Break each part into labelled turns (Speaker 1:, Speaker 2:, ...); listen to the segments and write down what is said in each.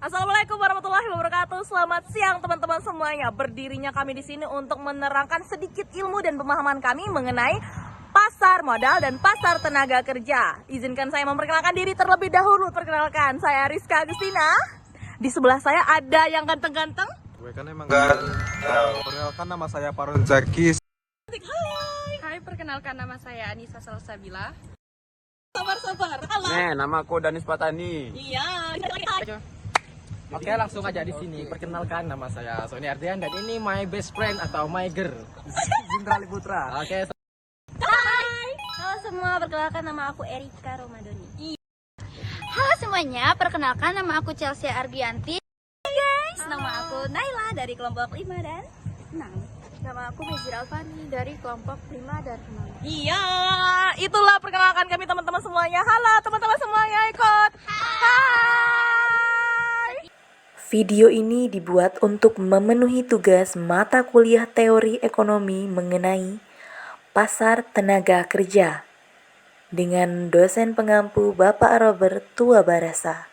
Speaker 1: Assalamualaikum warahmatullahi wabarakatuh. Selamat siang teman-teman semuanya. Berdirinya kami di sini untuk menerangkan sedikit ilmu dan pemahaman kami mengenai pasar modal dan pasar tenaga kerja. Izinkan saya memperkenalkan diri terlebih dahulu. Perkenalkan, saya Rizka Agustina. Di sebelah saya ada yang ganteng-ganteng.
Speaker 2: Gue kan emang ganteng. Perkenalkan, nama saya Farun Zaki.
Speaker 3: Hai, perkenalkan nama saya Anissa Salsabila.
Speaker 1: Sabar. Halo.
Speaker 2: Nama aku Danis Patani.
Speaker 1: Iya.
Speaker 4: Oke, langsung aja di sini. Perkenalkan, nama saya Sony Ardian dan ini my best friend atau my girl,
Speaker 2: Zindra Liputra.
Speaker 4: Oke,
Speaker 5: Halo semua, perkenalkan nama aku Erika Romadoni. Halo semuanya, perkenalkan nama aku Chelsea Argianti. Guys, nama aku Naila dari kelompok 5 dan 6. Nama aku Mezira Alfani dari kelompok 5 dan 6.
Speaker 1: Iya, itulah perkenalkan kami teman-teman semuanya. Halo teman-teman semuanya, ikut. Hai. Video ini dibuat untuk memenuhi tugas mata kuliah teori ekonomi mengenai pasar tenaga kerja dengan dosen pengampu Bapak Robert Tuabarasa.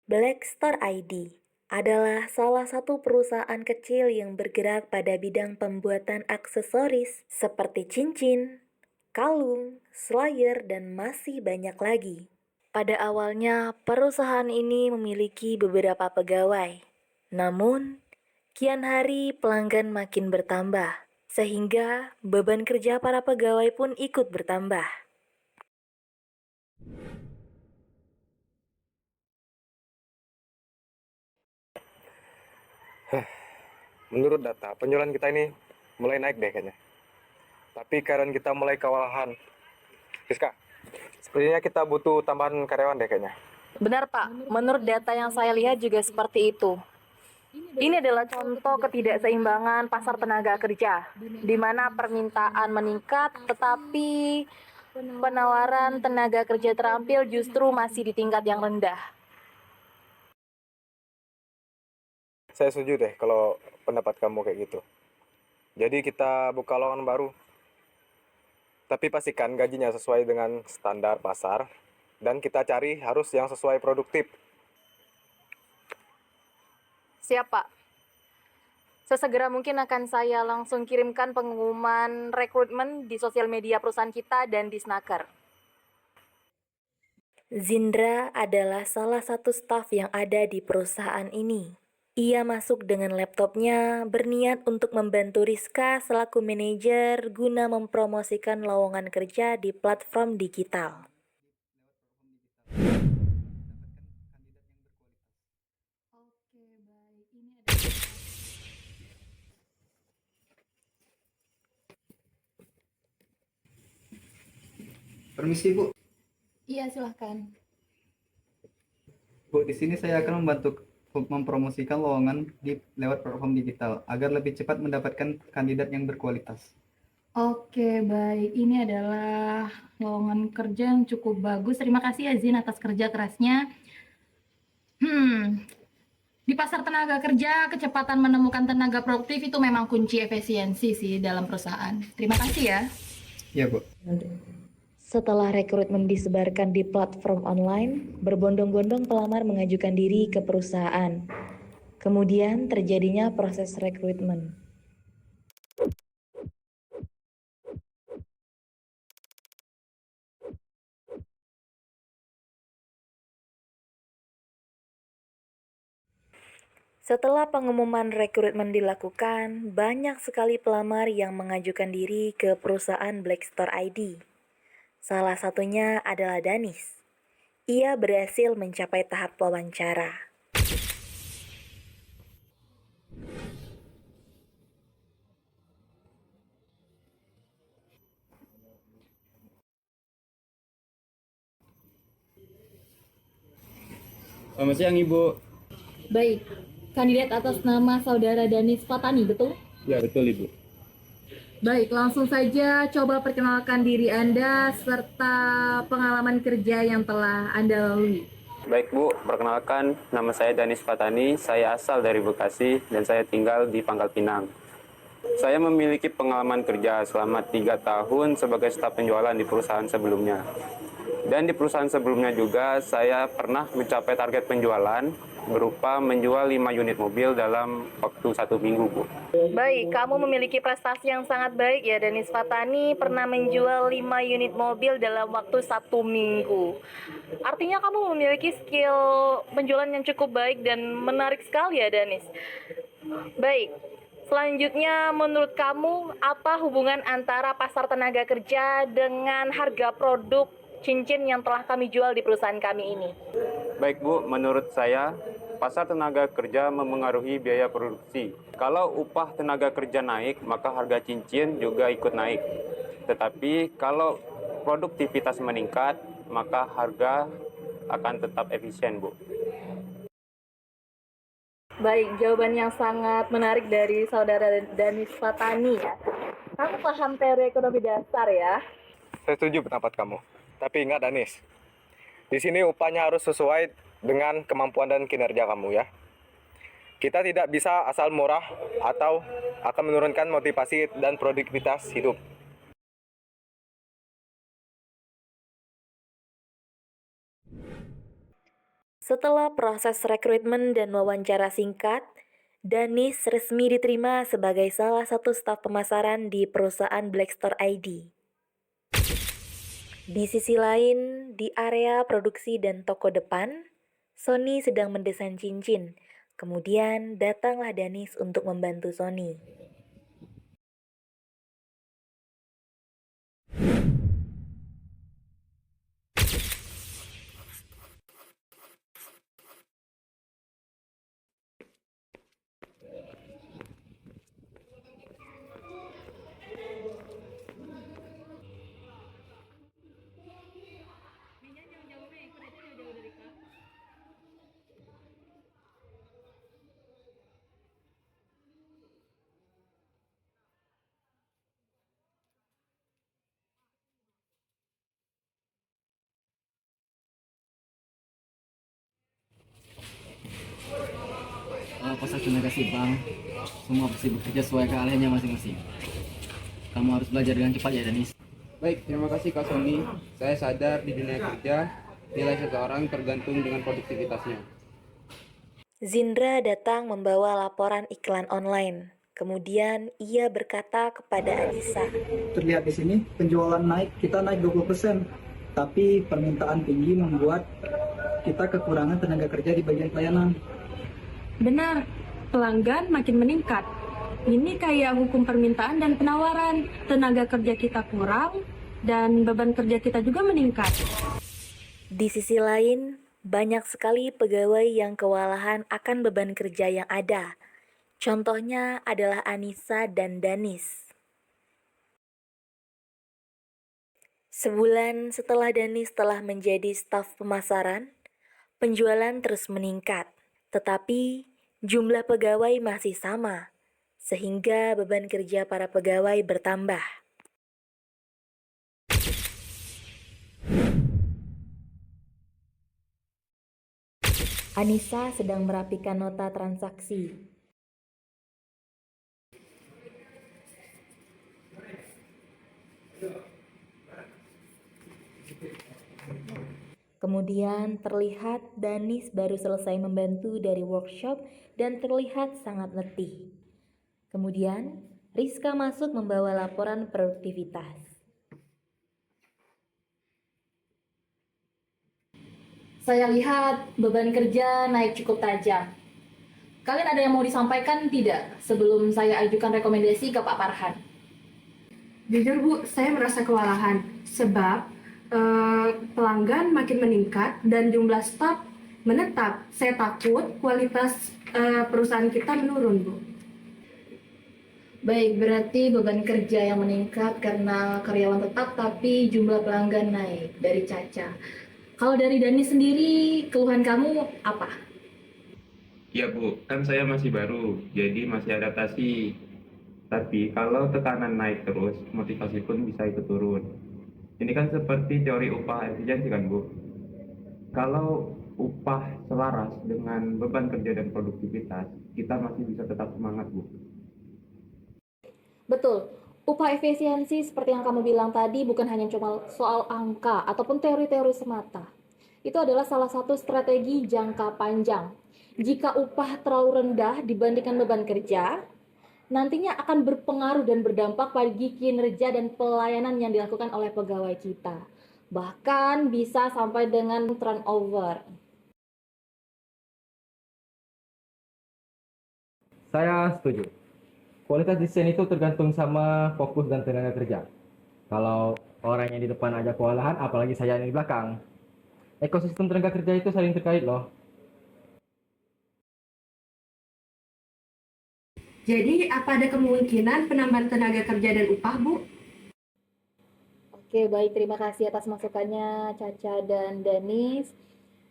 Speaker 1: Blackstar ID adalah salah satu perusahaan kecil yang bergerak pada bidang pembuatan aksesoris seperti cincin, kalung, slayer, dan masih banyak lagi. Pada awalnya, perusahaan ini memiliki beberapa pegawai. Namun, kian hari pelanggan makin bertambah, sehingga beban kerja para pegawai pun ikut bertambah.
Speaker 2: Menurut data, penjualan kita ini mulai naik deh kayaknya. Tapi karyawan kita mulai kewalahan. Rizka, sepertinya kita butuh tambahan karyawan deh kayaknya.
Speaker 1: Benar Pak, menurut data yang saya lihat juga seperti itu. Ini adalah contoh ketidakseimbangan pasar tenaga kerja, di mana permintaan meningkat tetapi penawaran tenaga kerja terampil justru masih di tingkat yang rendah.
Speaker 2: Saya setuju deh kalau pendapat kamu kayak gitu. Jadi kita buka lowongan baru. Tapi pastikan gajinya sesuai dengan standar pasar. Dan kita cari harus yang sesuai produktif.
Speaker 1: Siap Pak. Sesegera mungkin akan saya langsung kirimkan pengumuman rekrutmen di sosial media perusahaan kita dan di Snaker. Zindra adalah salah satu staf yang ada di perusahaan ini. Ia masuk dengan laptopnya, berniat untuk membantu Rizka selaku manajer guna mempromosikan lowongan kerja di platform digital.
Speaker 6: Permisi Bu.
Speaker 3: Iya, silahkan.
Speaker 6: Bu, di sini saya akan membantu mempromosikan lowongan lewat platform digital agar lebih cepat mendapatkan kandidat yang berkualitas.
Speaker 3: Oke, baik. Ini adalah lowongan kerja yang cukup bagus. Terima kasih ya Zin atas kerja kerasnya. Di pasar tenaga kerja, kecepatan menemukan tenaga produktif itu memang kunci efisiensi sih dalam perusahaan. Terima kasih ya.
Speaker 6: Iya Bu.
Speaker 1: Setelah rekrutmen disebarkan di platform online, berbondong-bondong pelamar mengajukan diri ke perusahaan. Kemudian terjadinya proses rekrutmen. Setelah pengumuman rekrutmen dilakukan, banyak sekali pelamar yang mengajukan diri ke perusahaan Blackstar ID. Salah satunya adalah Danis. Ia berhasil mencapai tahap wawancara.
Speaker 7: Selamat siang Ibu.
Speaker 3: Baik, kandidat atas nama Saudara Danis Fatani, betul?
Speaker 7: Ya betul Ibu.
Speaker 3: Baik, langsung saja coba perkenalkan diri Anda serta pengalaman kerja yang telah Anda lalui.
Speaker 7: Baik Bu, perkenalkan nama saya Danis Fatani, saya asal dari Bekasi dan saya tinggal di Pangkal Pinang. Saya memiliki pengalaman kerja selama 3 tahun sebagai staf penjualan di perusahaan sebelumnya. Dan di perusahaan sebelumnya juga saya pernah mencapai target penjualan berupa menjual 5 unit mobil dalam waktu 1 minggu, Bu.
Speaker 1: Baik, kamu memiliki prestasi yang sangat baik ya, Danis Fatani pernah menjual 5 unit mobil dalam waktu 1 minggu. Artinya kamu memiliki skill penjualan yang cukup baik dan menarik sekali ya, Danis. Baik, selanjutnya menurut kamu apa hubungan antara pasar tenaga kerja dengan harga produk cincin yang telah kami jual di perusahaan kami ini?
Speaker 7: Baik, Bu, menurut saya pasar tenaga kerja memengaruhi biaya produksi. Kalau upah tenaga kerja naik, maka harga cincin juga ikut naik. Tetapi kalau produktivitas meningkat, maka harga akan tetap efisien, Bu.
Speaker 1: Baik, jawaban yang sangat menarik dari saudara Danis Fatani ya. Kamu paham teori ekonomi dasar ya?
Speaker 2: Saya setuju pendapat kamu. Tapi ingat Danis, di sini upahnya harus sesuai dengan kemampuan dan kinerja kamu ya. Kita tidak bisa asal murah atau akan menurunkan motivasi dan produktivitas hidup.
Speaker 1: Setelah proses rekrutmen dan wawancara singkat, Danis resmi diterima sebagai salah satu staf pemasaran di perusahaan Blackstore ID. Di sisi lain, di area produksi dan toko depan, Sony sedang mendesain cincin. Kemudian datanglah Danis untuk membantu Sony.
Speaker 8: Pasar tenaga sibang, semua pasti bekerja sesuai keahliannya masing-masing. Kamu harus belajar dengan cepat ya, Danis.
Speaker 9: Baik, terima kasih Kak Sony. Saya sadar di dunia kerja, nilai seseorang tergantung dengan produktivitasnya.
Speaker 1: Zindra datang membawa laporan iklan online. Kemudian ia berkata kepada Anissa.
Speaker 10: Terlihat di sini penjualan naik, kita naik 20%. Tapi permintaan tinggi membuat kita kekurangan tenaga kerja di bagian pelayanan.
Speaker 3: Benar, pelanggan makin meningkat. Ini kayak hukum permintaan dan penawaran. Tenaga kerja kita kurang dan beban kerja kita juga meningkat.
Speaker 1: Di sisi lain, banyak sekali pegawai yang kewalahan akan beban kerja yang ada. Contohnya adalah Anissa dan Danis. Sebulan setelah Danis telah menjadi staf pemasaran, penjualan terus meningkat. Tetapi jumlah pegawai masih sama, sehingga beban kerja para pegawai bertambah. Anissa sedang merapikan nota transaksi. Kemudian terlihat Danis baru selesai membantu dari workshop dan terlihat sangat letih. Kemudian Rizka masuk membawa laporan produktivitas. Saya lihat beban kerja naik cukup tajam. Kalian ada yang mau disampaikan tidak sebelum saya ajukan rekomendasi ke Pak Farhan?
Speaker 11: Jujur Bu, saya merasa kewalahan sebab pelanggan makin meningkat dan jumlah staf menetap. Saya takut kualitas perusahaan kita menurun, Bu.
Speaker 1: Baik, berarti beban kerja yang meningkat karena karyawan tetap tapi jumlah pelanggan naik dari Caca. Kalau dari Dani sendiri, keluhan kamu apa?
Speaker 7: Ya Bu, kan saya masih baru, jadi masih adaptasi. Tapi kalau tekanan naik terus, motivasi pun bisa ikut turun. Ini kan seperti teori upah efisiensi kan Bu? Kalau upah selaras dengan beban kerja dan produktivitas, kita masih bisa tetap semangat Bu.
Speaker 1: Betul, Upah efisiensi seperti yang kamu bilang tadi bukan hanya cuma soal angka ataupun teori-teori semata. Itu adalah salah satu strategi jangka panjang. Jika upah terlalu rendah dibandingkan beban kerja, nantinya akan berpengaruh dan berdampak bagi kinerja dan pelayanan yang dilakukan oleh pegawai kita. Bahkan bisa sampai dengan turnover.
Speaker 4: Saya setuju. Kualitas desain itu tergantung sama fokus dan tenaga kerja. Kalau orang yang di depan aja kewalahan, apalagi saya yang di belakang. Ekosistem tenaga kerja itu saling terkait loh.
Speaker 11: Jadi, apa ada kemungkinan penambahan tenaga kerja dan upah, Bu?
Speaker 1: Oke, baik. Terima kasih atas masukannya Caca dan Danis.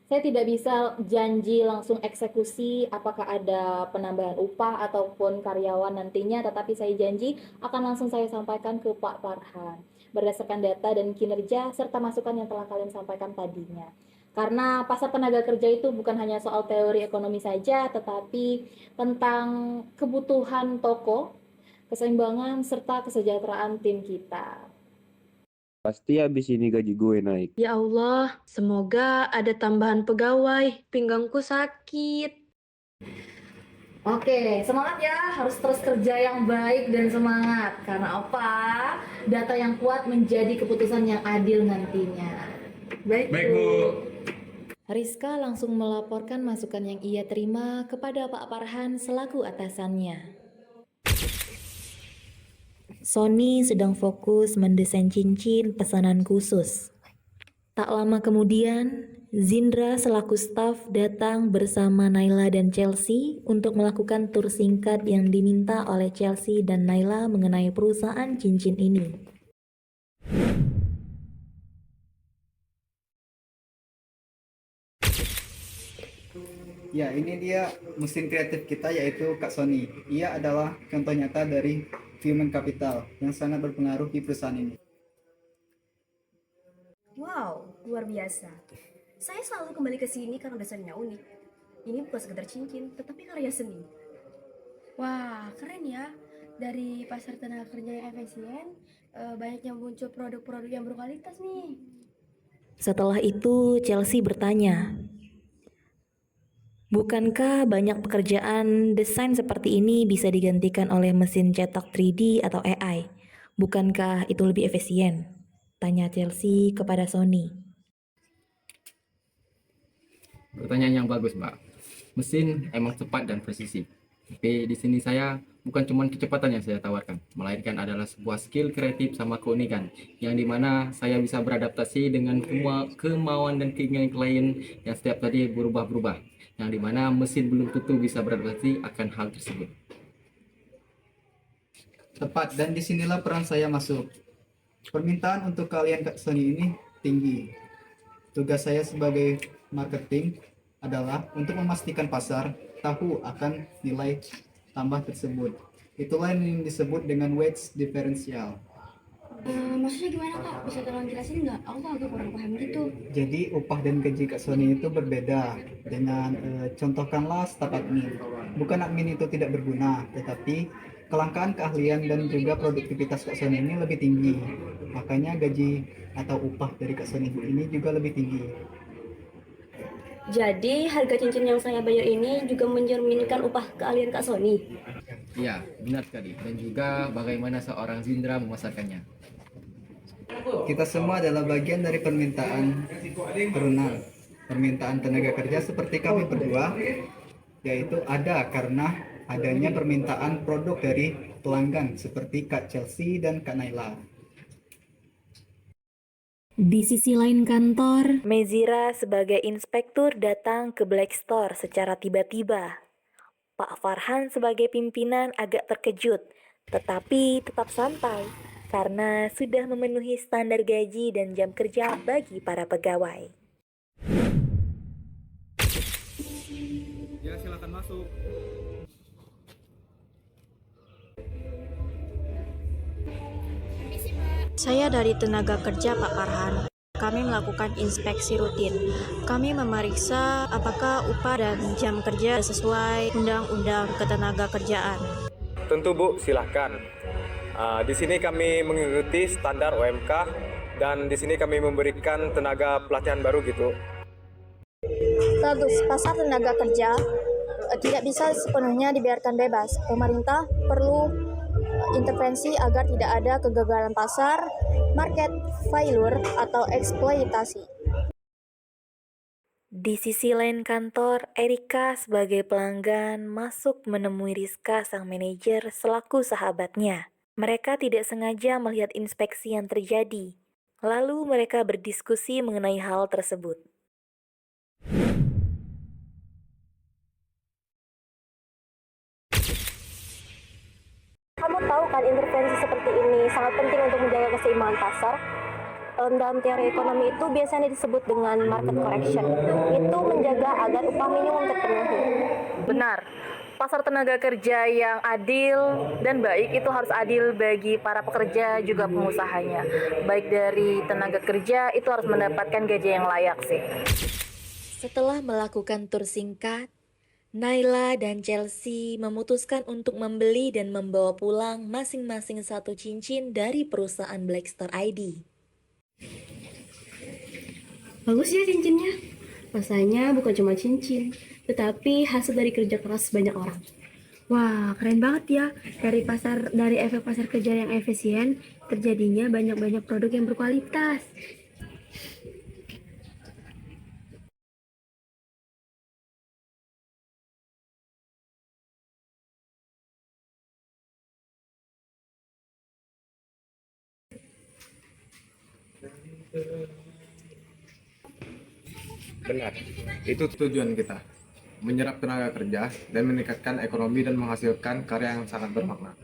Speaker 1: Saya tidak bisa janji langsung eksekusi apakah ada penambahan upah ataupun karyawan nantinya, tetapi saya janji akan langsung saya sampaikan ke Pak Farhan berdasarkan data dan kinerja serta masukan yang telah kalian sampaikan tadinya. Karena pasar tenaga kerja itu bukan hanya soal teori ekonomi saja, tetapi tentang kebutuhan toko, keseimbangan, serta kesejahteraan tim kita.
Speaker 9: Pasti habis ini gaji gue naik.
Speaker 3: Ya Allah, semoga ada tambahan pegawai. Pinggangku sakit.
Speaker 1: Oke, semangat ya. Harus terus kerja yang baik dan semangat. Karena apa? Data yang kuat menjadi keputusan yang adil nantinya. Baik, Bu. Rizka langsung melaporkan masukan yang ia terima kepada Pak Farhan selaku atasannya. Sony sedang fokus mendesain cincin pesanan khusus. Tak lama kemudian, Zindra selaku staf datang bersama Naila dan Chelsea untuk melakukan tur singkat yang diminta oleh Chelsea dan Naila mengenai perusahaan cincin ini.
Speaker 6: Ya, ini dia mesin kreatif kita yaitu Kak Sony. Ia adalah contoh nyata dari human capital yang sangat berpengaruh di perusahaan ini.
Speaker 12: Wow, luar biasa. Saya selalu kembali ke sini karena desainnya unik. Ini bukan sekedar cincin, tetapi karya seni. Wah, keren ya. Dari pasar tenaga kerja yang efisien, banyaknya muncul produk-produk yang berkualitas nih.
Speaker 1: Setelah itu, Chelsea bertanya, bukankah banyak pekerjaan desain seperti ini bisa digantikan oleh mesin cetak 3D atau AI? Bukankah itu lebih efisien? Tanya Chelsea kepada Sony.
Speaker 8: Pertanyaan yang bagus, Mbak. Mesin emang cepat dan presisi. Tapi di sini saya bukan cuma kecepatan yang saya tawarkan, melainkan adalah sebuah skill kreatif sama keunikan, yang dimana saya bisa beradaptasi dengan kemauan dan keinginan klien yang setiap tadi berubah-berubah, yang dimana mesin belum tentu bisa beradaptasi akan hal tersebut.
Speaker 6: Tepat, dan disinilah peran saya masuk. Permintaan untuk kalian Kak Sony ini tinggi. Tugas saya sebagai marketing adalah untuk memastikan pasar tahu akan nilai tambah tersebut. Itulah yang disebut dengan wage differential.
Speaker 12: Maksudnya gimana Kak? Bisa tolong jelasin nggak? Aku agak kurang paham gitu.
Speaker 6: Jadi upah dan gaji Kak Sony itu berbeda dengan contohkanlah staf admin. Bukan admin itu tidak berguna, tetapi kelangkaan keahlian dan juga produktivitas Kak Sony ini lebih tinggi. Makanya gaji atau upah dari Kak Sony ini juga lebih tinggi.
Speaker 12: Jadi harga cincin yang saya bayar ini juga mencerminkan upah keahlian Kak Sony.
Speaker 8: Iya, benar sekali. Dan juga bagaimana seorang Zindra memasarkannya.
Speaker 6: Kita semua adalah bagian dari permintaan perunan. Permintaan tenaga kerja seperti kami berdua, yaitu ada karena adanya permintaan produk dari pelanggan seperti Kak Chelsea dan Kak Naila.
Speaker 1: Di sisi lain kantor, Mezira sebagai inspektur datang ke Black Store secara tiba-tiba. Pak Farhan sebagai pimpinan agak terkejut, tetapi tetap santai karena sudah memenuhi standar gaji dan jam kerja bagi para pegawai.
Speaker 2: Ya, silakan masuk.
Speaker 3: Saya dari tenaga kerja Pak Farhan. Kami melakukan inspeksi rutin. Kami memeriksa apakah upah dan jam kerja sesuai Undang-Undang Ketenagakerjaan.
Speaker 2: Tentu Bu, silahkan. Di sini kami mengikuti standar OMK dan di sini kami memberikan tenaga pelatihan baru gitu.
Speaker 5: Bagus, pasar tenaga kerja tidak bisa sepenuhnya dibiarkan bebas. Pemerintah perlu intervensi agar tidak ada kegagalan pasar, market failure, atau eksploitasi.
Speaker 1: Di sisi lain kantor, Erika sebagai pelanggan masuk menemui Rizka sang manajer selaku sahabatnya. Mereka tidak sengaja melihat inspeksi yang terjadi. Lalu mereka berdiskusi mengenai hal tersebut.
Speaker 5: Kamu tahu kan intervensi seperti ini sangat penting untuk menjaga keseimbangan pasar. Dalam teori ekonomi itu biasanya disebut dengan market correction. Itu menjaga agar upah minimum terpenuhi.
Speaker 1: Benar, pasar tenaga kerja yang adil dan baik itu harus adil bagi para pekerja juga pengusahanya. Baik dari tenaga kerja itu harus mendapatkan gaji yang layak sih. Setelah melakukan tur singkat, Naila dan Chelsea memutuskan untuk membeli dan membawa pulang masing-masing satu cincin dari perusahaan Blackstar ID.
Speaker 12: Bagus ya cincinnya. Masanya bukan cuma cincin, tetapi hasil dari kerja keras banyak orang. Wah, keren banget ya. Dari efek pasar kerja yang efisien, terjadinya banyak-banyak produk yang berkualitas.
Speaker 2: Benar, itu tujuan kita. Menyerap tenaga kerja dan meningkatkan ekonomi dan menghasilkan karya yang sangat bermakna.